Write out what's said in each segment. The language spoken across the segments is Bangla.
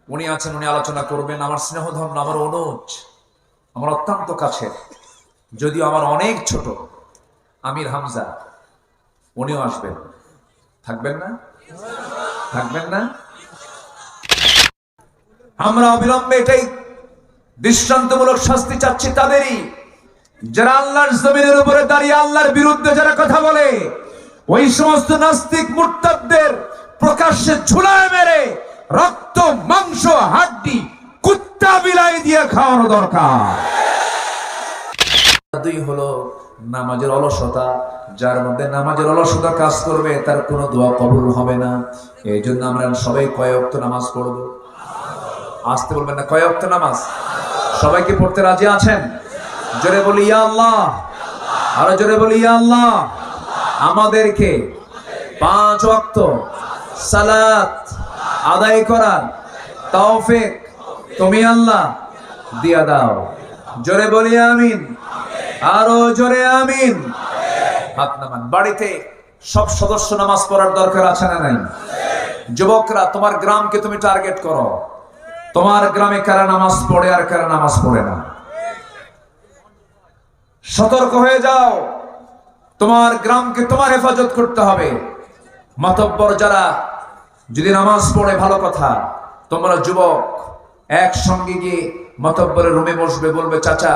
উনি আছেন, উনি আলোচনা করবেন। আমার স্নেহধন্য, আমার অনুজ, আমার অত্যন্ত কাছের, যদিও আমার অনেক ছোট, আমির হামজা, উনিও আসবেন। থাকবেন না? থাকবেন না? আমরা অবিলম্বে এটাই দৃষ্টান্তমূলক শাস্তি চাচ্ছি তাদেরই, যারা আল্লাহর জমিনের উপরে দাঁড়িয়ে আল্লাহর বিরুদ্ধে যারা কথা বলে, ওই সমস্ত নাস্তিক মুরতাদদের প্রকাশ্যে ঝুলায় মেরে রক্ত মাংস হাড্ডি কুত্তা বিলাই দিয়ে খাওয়ানো দরকার। দুই হলো নামাজের অলসতা। যার মধ্যে নামাজের অলসতা কাজ করবে তার কোনো দোয়া কবুল হবে না। এই জন্য আমরা সবাই কয় ওয়াক্ত নামাজ পড়বো। আসতে বলবেন না, কয় ওয়াক্ত নামাজ সবাইকে পড়তে রাজি আছেন? জোরে বলি ইয়া আল্লাহ, আরো জোরে বলি ইয়া আল্লাহ। আমাদেরকে 5 ওয়াক্ত সালাত আদায় করার তৌফিক তুমি আল্লাহ দিয়া দাও। জোরে বলি আমিন, আরো জোরে আমিন। হাত নামান। বাড়িতে সব সদস্য নামাজ পড়ার দরকার আছে না নাই? যুবকরা, তোমার গ্রামকে তুমি টার্গেট করো। তোমার গ্রামে কারা নামাজ পড়ে আর কারা নামাজ পড়ে না, সতর্ক হয়ে যাও। তোমার গ্রামকে তোমার হেফাজত করতে হবে। মাতব্বর যারা যদি নামাজ পড়ে ভালো কথা, তোমরা যুবক একসঙ্গে গিয়ে মাতব্বরের রুমে বসবে, বলবে চাচা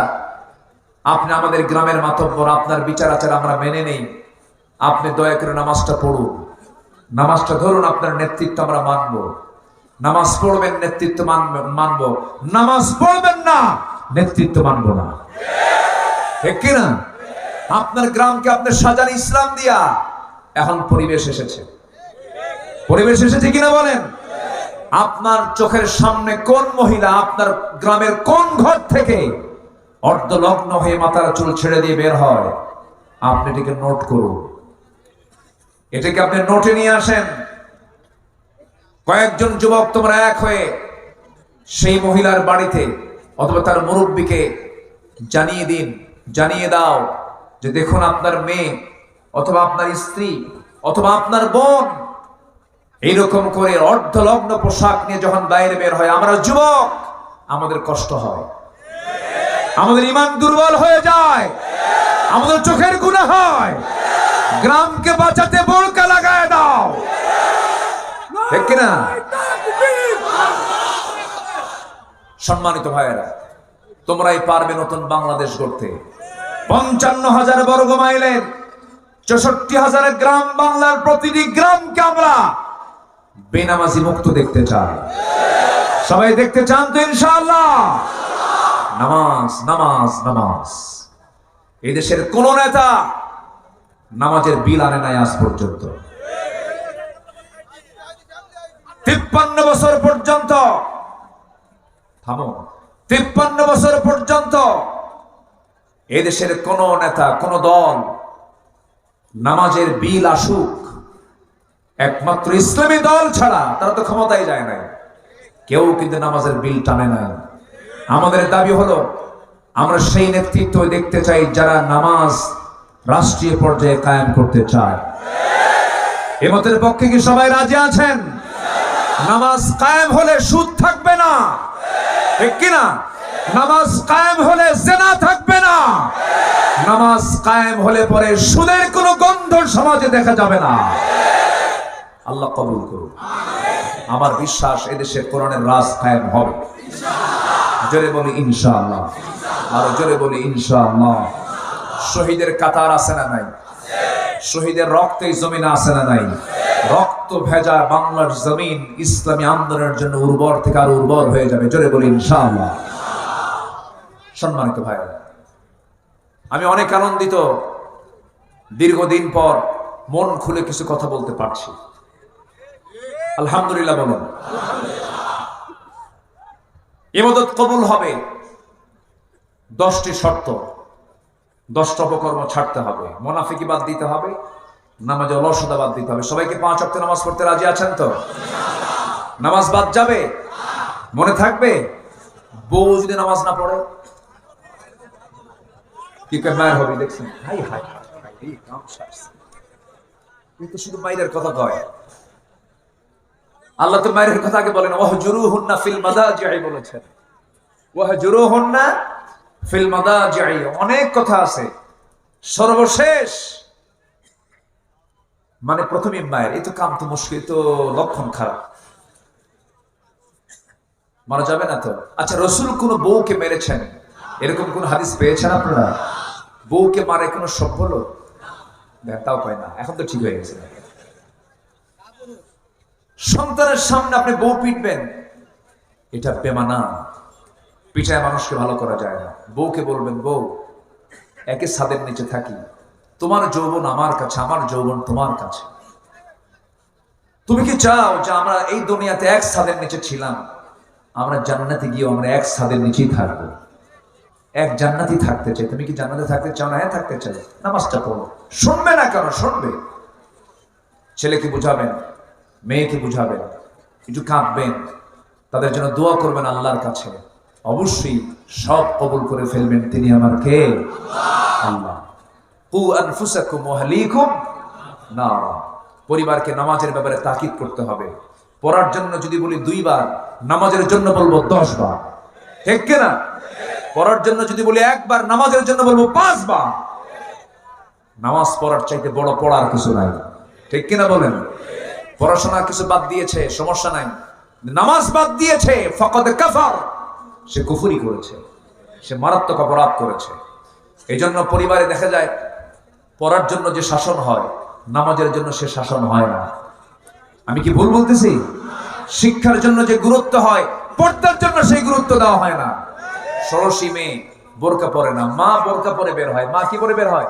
আপনি আমাদের গ্রামের মাতব্বর, আপনার বিচার আচার আমরা মেনে নেই, আপনি দয়া করে নামাজটা পড়ুন, নামাজটা ধরুন, আপনার নেতৃত্ব আমরা মানব। নামাজ পড়বেন, নেতৃত্ব মানব। নামাজ পড়বেন না, নেতৃত্ব মানব না। ঠিক কিনা? আপনার গ্রামকে আপনি সাজান ইসলাম দিয়া। এখন পরিবেশ এসেছে, পরিবেশ এসেছে কিনা বলেন? আপনার চোখের সামনে কোন মহিলা আপনার গ্রামের কোন ঘর থেকে অর্ধলগ্ন হয়ে মাথার চুল ছেড়ে দিয়ে বের হয়, আপনি এটাকে নোট করুন। এটাকে আপনি নোটে নিয়ে আসেন। কয়েকজন যুবক তোমরা এক হয়ে সেই মহিলার বাড়িতে অথবা তার মুরব্বীকে জানিয়ে দিন, জানিয়ে দাও যে দেখুন আপনার মেয়ে অথবা আপনার স্ত্রী অথবা আপনার বোন এইরকম করে অর্ধলগ্ন পোশাক নিয়ে যখন বাইরে বের হয়, আমরা যুবক, আমাদের কষ্ট হয়, আমাদের ঈমান দুর্বল হয়ে যায়, আমাদের চোখের গুনাহ হয়। গ্রামকে বাঁচাতে বোরকা লাগায় দাও। ঠিক কিনা? সম্মানিত ভাইয়েরা, তোমরাই পারবে নতুন বাংলাদেশ গড়তে। 55,000 বর্গ মাইলের 64,000 গ্রাম বাংলার প্রতিটি গ্রামকে আমরা বেনামাজি মুক্ত দেখতে চাই। সবাই দেখতে চান তো ইনশাআল্লাহ? নামাজ, নামাজ, নামাজ। এই দেশের কোন নেতা নামাজের বিল আনে নাই আজ পর্যন্ত। 53 বছর পর্যন্ত, থামো, 53 বছর পর্যন্ত এই দেশের কোন নেতা, কোন দল নামাজের বিল আসুক, একমাত্র ইসলামী দল ছাড়া, তারা তো ক্ষমতায় যায় নাই, কেউ কিন্তু নামাজের বিল টানে নাই। আমাদের দাবি হলো আমরা সেই নেতৃত্ব দেখতে চাই যারা নামাজ রাষ্ট্রীয় পর্যায়ে কায়েম করতে চায়। এমতের পক্ষে কি সবাই রাজি আছেন? নামাজ কায়েম হলে সুদ থাকবে না, ঠিক কিনা? নামাজ কায়েম হলে জিনা থাকবে না। নামাজ কায়েম হলে পরে সুদের কোনো গন্ধ সমাজে দেখা যাবে না। আল্লাহ কবুল করুন। আমার বিশ্বাস এদেশে কোরআনের রাজ কায়েম হবে। জোরে বলি ইনশাআল্লাহ, আর জোরে বলি ইনশাআল্লাহ। শহীদের কাতার আছে না নাই? শহীদের রক্তে জমিন আছে না নাই? রক্ত ভেজা বাংলার জমিন ইসলামী আন্দোলনের জন্য উর্বর থেকে আরো উর্বর হয়ে যাবে। জোরে বলি ইনশাআল্লাহ। সম্মানিত ভাইরা, আমি অনেক আনন্দিত, দীর্ঘদিন পর মন খুলে কিছু কথা বলতে পারছি। আলহামদুলিল্লাহ বলুন। ইবাদত কবুল হবে 10টি শর্ত, 10টা অপকর্ম ছাড়তে হবে, মুনাফিকি বাদ দিতে হবে, নামাজে অলসতা বাদ দিতে হবে। সবাইকে 5 ওয়াক্ত নামাজ পড়তে রাজি আছেন তো? নামাজ বাদ যাবে? মনে থাকবে? বউ যদি নামাজ না পড়ে কি মায়ের হবে? দেখছেন? হাই হাই এই কাম শাস, কিন্তু শুধু মায়ের কথা কয়। আল্লাহ তো মায়ের কথা আগে বলেন ওয়াহজুরুহুন্না ফিল মাদাজি'i বলেছেন, ওয়াহজুরুহুন্না ফিল মাদাজি'i। অনেক কথা আছে, সর্বশেষ মানে প্রথমে মায়ের। এই তো কাম তো মুশকিল, তো লক্ষণ খারাপ, মারা যাবে না তো। আচ্ছা, রাসূল কোন বউকে মেরেছেন এরকম কোন হাদিস পেয়েছেন আপনারা? বউকে মারে কোনো সভ্য লোক? তাও পায় না, এখন তো ঠিক হয়ে গেছে। সন্তানের সামনে আপনি বউ পিটবেন, এটা বেমানা। পিঠায় মানুষকে ভালো করা যায় না। বউকে বলবেন, বউ একে ছাদের নিচে থাকি, তোমার যৌবন আমার কাছে, আমার যৌবন তোমার কাছে। তুমি কি চাও যে আমরা এই দুনিয়াতে এক ছাদের নিচে ছিলাম, আমরা জান্নাতে গিয়ে আমরা এক ছাদের নিচেই থাকবো? এক জান্নাতি থাকতে চাই। তুমি কি জান্নাতে থাকতে চাও না? হ্যাঁ থাকতে চাই। নামাজটা পড়ো। শুনবে না কেন? শুনবে। ছেলেকে বুঝাবেন, মেয়েকে বুঝাবেন, একটু কাঁদবেন, তাদের জন্য দোয়া করবেন আল্লাহর কাছে। অবশ্যই সব কবুল করে ফেলবেন। তিনি আমার কে? আল্লাহ। কু আনফুসাকুম ওয়া আহলিকুম নারা। পরিবারকে নামাজের ব্যাপারে তাকিদ করতে হবে। পড়ার জন্য যদি বলি 2 বার, নামাজের জন্য বলবো 10 বার। ঠিক কিনা? পড়ার জন্য যদি বলি 1 বার, নামাজের জন্য বলবো 5 বার। নামাজ পড়ার চাইতে বড় পড়ার কিছু নাই। ঠিক কিনা বলেন? পড়াশোনা কিছু বাদ দিয়েছে, সমস্যা নাই। নামাজ বাদ দিয়েছে, ফাকাদ কাফার, সে কুফরি করেছে, সে মারাত্মক অপরাধ করেছে। এই জন্য পরিবারে দেখা যায় পড়ার জন্য যে শাসন হয়, নামাজের জন্য সে শাসন হয় না। আমি কি ভুল বলতেছি? শিক্ষার জন্য যে গুরুত্ব হয়, পর্দার জন্য সেই গুরুত্ব দেওয়া হয় না। ষোড়শী মেয়ে বোরকা পরে না, মা বোরকা পরে বের হয়। মা কি পরে বের হয়?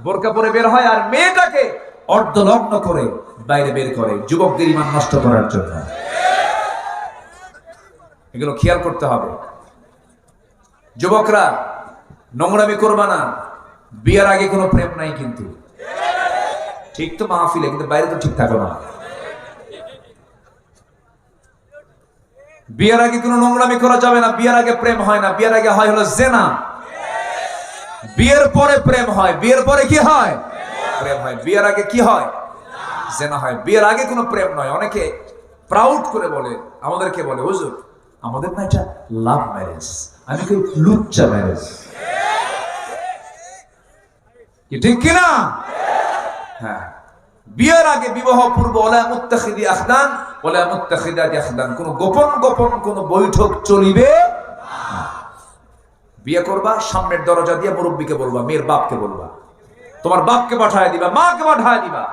বোরকা পরে বের হয়। আর মেয়েটাকে অর্ধলগ্ন করে বাইরে বের করে, যুবকদের ঈমান নষ্ট করার জন্য। এগুলো খেয়াল করতে হবে। যুবকরা নোংরামি করবা না। বিয়ের আগে কোনো প্রেম নাই কিন্তু, ঠিক তো মাহফিলে, কিন্তু বাইরে তো ঠিক থাকো না। বিয়ের আগে কোনো নোংরামি করা যাবে না। বিয়ের আগে প্রেম হয় না, বিয়ের আগে হয় হলো জেনা। বিয়ের পরে প্রেম হয়, বিয়ের পরে কি হয়? প্রেম হয়। বিয়ের আগে কি হয়? জেনা হয়। বিয়ের আগে কোনো প্রেম নয়। অনেকে প্রাউড করে বলে, আমাদেরকে বলে, হুজুর আমাদের না এটা লাভ ম্যারেজ। আমি কি লুচ্চা ম্যারেজ? কি ঠিক কিনা? হ্যাঁ। বিয়ের আগে বিবাহ পূর্ব ওয়ালা মুত্তাখিদি আখদান ওয়ালা মুত্তাখিদাতি আখদান, কোন গোপন গোপন কোন বৈঠক চলিবে না। বিয়ে করবা, সামনের দরজা দিয়ে মুরব্বিকে বলবা, মেয়ের বাপকে বলবা, তোমার বাপকে পাঠায় দিবা, মাকে পাঠায় দিবা,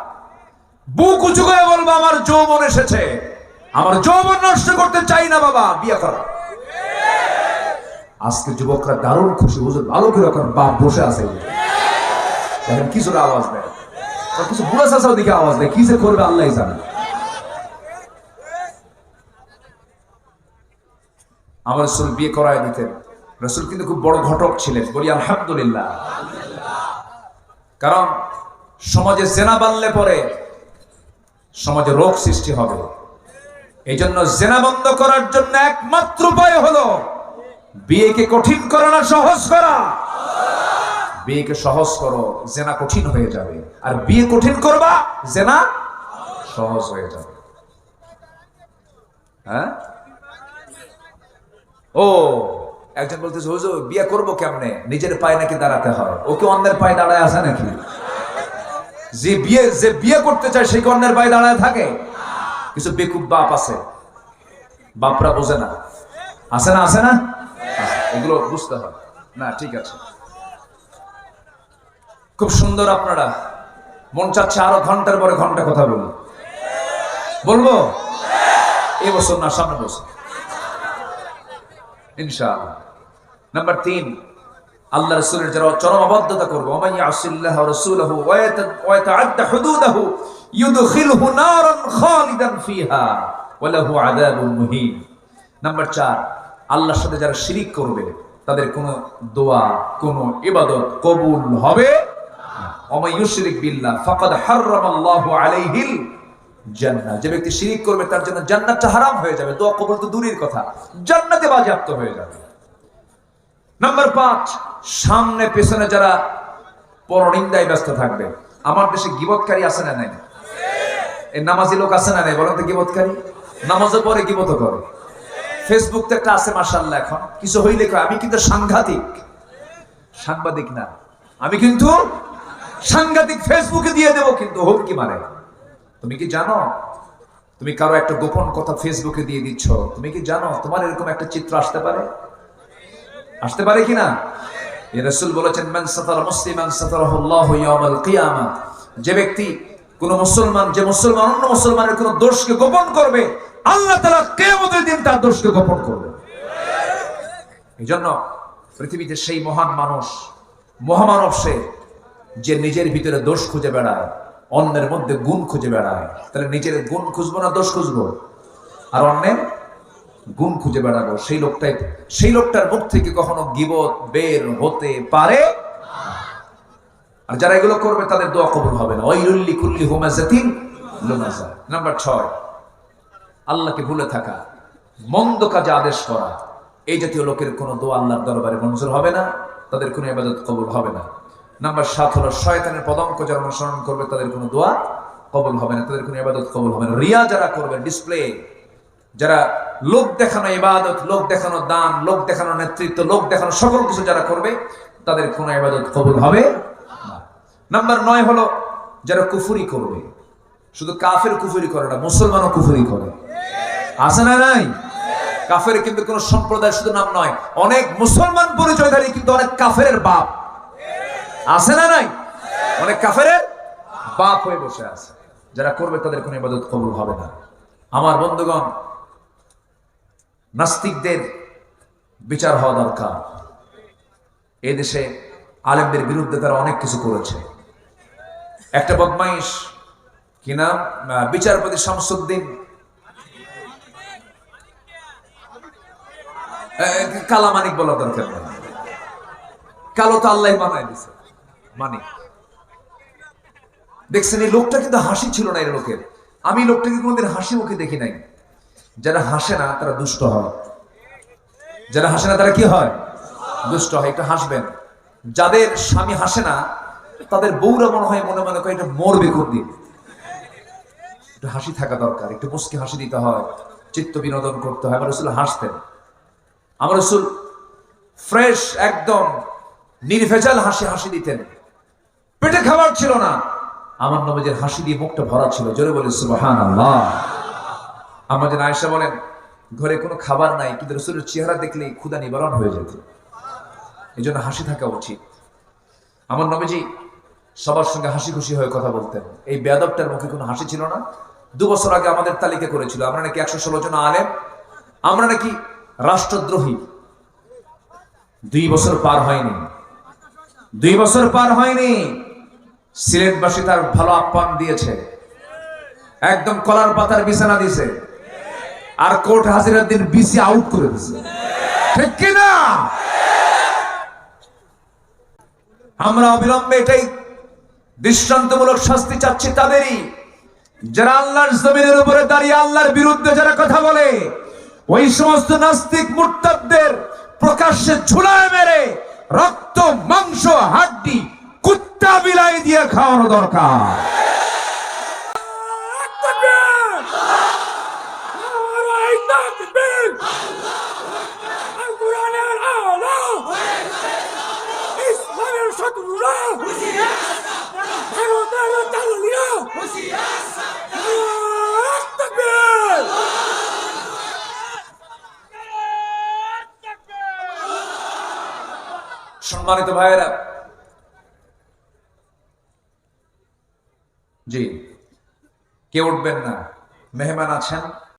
বুক উঁচু করে বলবা, আমার যৌবন এসেছে, আমার যৌবন নষ্ট করতে চাই না বাবা, বিয়ে করো। আজকে যুবকরা দারুণ খুশি, হুজুর ভালো করে এখন বাপ বসে আছে, দেখেন কিছুটা আওয়াজ দেয়, কিছু বুড়া চাচাও দিকে আওয়াজ দেয়, কি যে করবে আল্লাহ জানে। আমার রাসূল বিয়ে করায় দিতেন। রাসূল কিন্তু খুব বড় ঘটক ছিলেন, বলি আলহামদুলিল্লাহ। কারণ সমাজে জেনা বাড়লে পরে সমাজে রোগ সৃষ্টি হবে। এই জন্য জেনা বন্ধ করার জন্য একমাত্র উপায় হলো বিয়েকে কঠিন করা না সহজ করা। বিয়েকে সহজ করো, জেনা কঠিন হয়ে যাবে। আর বিয়ে কঠিন করবা, জেনা সহজ হয়ে যাবে। হ্যাঁ, ও একজন বলতেছে, হুজুর বিয়ে করবো কেমনে? নিজের পায়ে নাকি দাঁড়াতে হয়। ওকে অন্যের পায়ে দাঁড়ায় আছে নাকি? যে বিয়ে করতে চায় সে কি অন্যের পায়ে দাঁড়ায় থাকে? কিছু বেকুব বাপ আছে, বাপরা বোঝে না, আছে না? আছে না? এগুলো বুঝতে হয় না। ঠিক আছে, খুব সুন্দর। আপনারা মন চাচ্ছে আরো ঘন্টার পরে ঘন্টা কথা বলবো। এই বছর না, সামনে বছর ইনশাআল্লাহ। নাম্বার 3, আল্লাহ রাসূলের যারা চরম অবাধ্যতা করবে, ওয়া মান ইয়াসিল্লাহ ওয়া রাসূলহু ওয়া ইয়াতাআদ্দা হুদুদাহু ইউদখিলহু নারান খালিদান ফিহা ওয়া লাহু আযাবুন মুহিন। নাম্বার 4, আল্লাহর সাথে যারা শিরিক করবে তাদের কোনো দোয়া, কোনো ইবাদত কবুল হবে না। ওয়া মান ইউশরিক বিল্লাহ ফাকাদ হারামাল্লাহু আলাইহিল জান্নাহ। যে ব্যক্তি শিরিক করবে তার জন্য জান্নাতটা হারাম হয়ে যাবে। দোয়া কবুল তো দূরের কথা, জান্নাতে বাজেয়াপ্ত হয়ে যাবে। নাম্বার 5, সামনে পেছনে যারা পরনিন্দায় ব্যস্ত থাকবে। আমার দেশে গীবতকারী আছে না নাই? এই নামাজি লোক আছে না নাই? বলেন তো, গীবতকারী নামাজের পরে গীবত করে। ফেসবুক তো একটা আছে মাশাআল্লাহ, এখন কিছু হইলে কয় আমি কিন্তু সাংবাদিক না, আমি কিন্তু সাংঘাতিক, ফেসবুকে দিয়ে দেবো, কিন্তু হুমকি মারে। তুমি কি জানো তুমি কারো একটা গোপন কথা ফেসবুকে দিয়ে দিচ্ছ? তুমি কি জানো তোমার এরকম একটা চিত্র আসতে পারে কিনা? রাসূল বলেছেন, মান সাতারা মুসলিমান সাতারাহুল্লাহু ইয়াওমাল কিয়ামাহ, যে ব্যক্তি কোন মুসলমান অন্য মুসলমানের কোন দোষকে গোপন করবে, আল্লাহ তাআলা কিয়ামতের দিন তার দোষকে গোপন করবে। এইজন্য পৃথিবীতে সেই মহান মানুষ, মহামানব সে, যে নিজের ভিতরে দোষ খুঁজে বেড়ায়, অন্যের মধ্যে গুণ খুঁজে বেড়ায়। তাহলে নিজের গুণ খুঁজবো না দোষ খুঁজবো? আর অন্যের গুণ খুঁজে বেড়াবো। সেই লোকটার মুখ থেকে কখনো গীবত বের হতে পারে। আর যারা এগুলো করবে তাদের দোয়া কবুল হবে না। ওয়াইলুল লিকুল্লি হুমাযাতিন লুমাযা। নাম্বার 6, আল্লাহকে ভুলে থাকা, মন্দ কাজে আদেশ করা। এই জাতীয় লোকের কোনো দোয়া আল্লাহর দরবারে মঞ্জুর হবে না, তাদের কোনো ইবাদত কবুল হবে না। নাম্বার 7 হলো শয়তানের পদাঙ্ক যারা অনুসরণ করবে তাদের কোনো দোয়া কবুল হবে না, তাদের কোনো ইবাদত কবুল হবে না। রিয়া যারা করবে, ডিসপ্লে, যারা লোক দেখানো ইবাদত, লোক দেখানো দান, লোক দেখানো নেতৃত্ব, লোক দেখানো সকল কিছু যারা করবে, তাদের কোনো ইবাদত কবুল হবে না। নাম্বার 9 হলো যারা কুফরি করবে। শুধু কাফের কুফরি করে না, মুসলমানও কুফরি করে। আছে না নাই? কাফের কিন্তু কোন সম্প্রদায় শুধু নাম নয়, অনেক মুসলমান পরিচয়ধারী কিন্তু অনেক কাফের বাপ। আছে না নাই? অনেক কাফের বাপ হয়ে বসে আছে। যারা করবে তাদের কোনো ইবাদত কবুল হবে না। আমার বন্ধুগণ, নাস্তিকদের বিচার হওয়া দরকার। এই দেশে আলেমদের বিরুদ্ধে তারা অনেক কিছু করেছে। একটা বদমাইশ, কি নাম, বিচারপতি শামসুদ্দিন, কালামানিক বলা দরকার নেই, কালো তো আল্লাহ বানায় দিছে মানিক। দেখছেন এই লোকটা কিন্তু হাসি ছিল না এর লোকের। আমি লোকটাকে কোনোদিন হাসি মুখে দেখি নাই। যারা হাসে না তারা দুষ্ট হয়, যারা হাসে না তারা কি হয়? দুষ্ট হয়। একটু হাসবেন। যাদের স্বামী হাসে না তাদের বউরা মনে হয় মনে মনে করে এটা মরবে কোনদিন। একটু হাসি থাকা দরকার, একটু মুস্কি হাসি দিতে হয়, চিত্ত বিনোদন করতে হয়। আমার রাসূল হাসতেন। আমার রাসূল ফ্রেশ, একদম নির্ভেজাল হাসি দিতেন। পেটে খাবার ছিল না, আমার নবীর হাসি দিয়ে মুখটা ভরা ছিল। জোরে বলে সুবহানাল্লাহ। আমাদের আয়েশা বলেন, ঘরে কোনো খাবার নাই, কিন্তু রাসূলের চেহারা দেখলেই ক্ষুধা নিবারণ হয়ে যেত। এই জন্য হাসি থাকা উচিত। আমার নবীজি সবার সঙ্গে হাসি খুশি হয়ে কথা বলতেন। এই বেয়াদবটার মুখে কোনো হাসি ছিল না। 2 বছর আগে আমাদের তালিকা করেছিল, আমরা নাকি 116 জন আলেম, আমরা নাকি রাষ্ট্রদ্রোহী। 2 বছর পার হয়নি, 2 বছর পার হয়নি, সিলেটবাসী তার ভালো আপ্যায়ন দিয়েছে, একদম কলার পাতার বিছানা দিয়েছে, আর কোর্ট হাজিরার দিন বিসি আউট করে দিয়েছে। ঠিক কিনা? আমরা অবিলম্বে এটাই দৃষ্টান্তমূলক শাস্তি চাচ্ছি তাদেরই, যারা আল্লাহর জমিনের উপরে দাঁড়িয়ে আল্লাহর বিরুদ্ধে যারা কথা বলে। ওই সমস্ত নাস্তিক মুরতাদদের প্রকাশ্যে ঝুলায় মেরে রক্ত, মাংস, হাড্ডি কুত্তা বিলাই দিয়ে খাওয়ানো দরকার। সম্মানিত ভাইয়েরা, জি, কে উঠবেন না? মেহমান আছেন।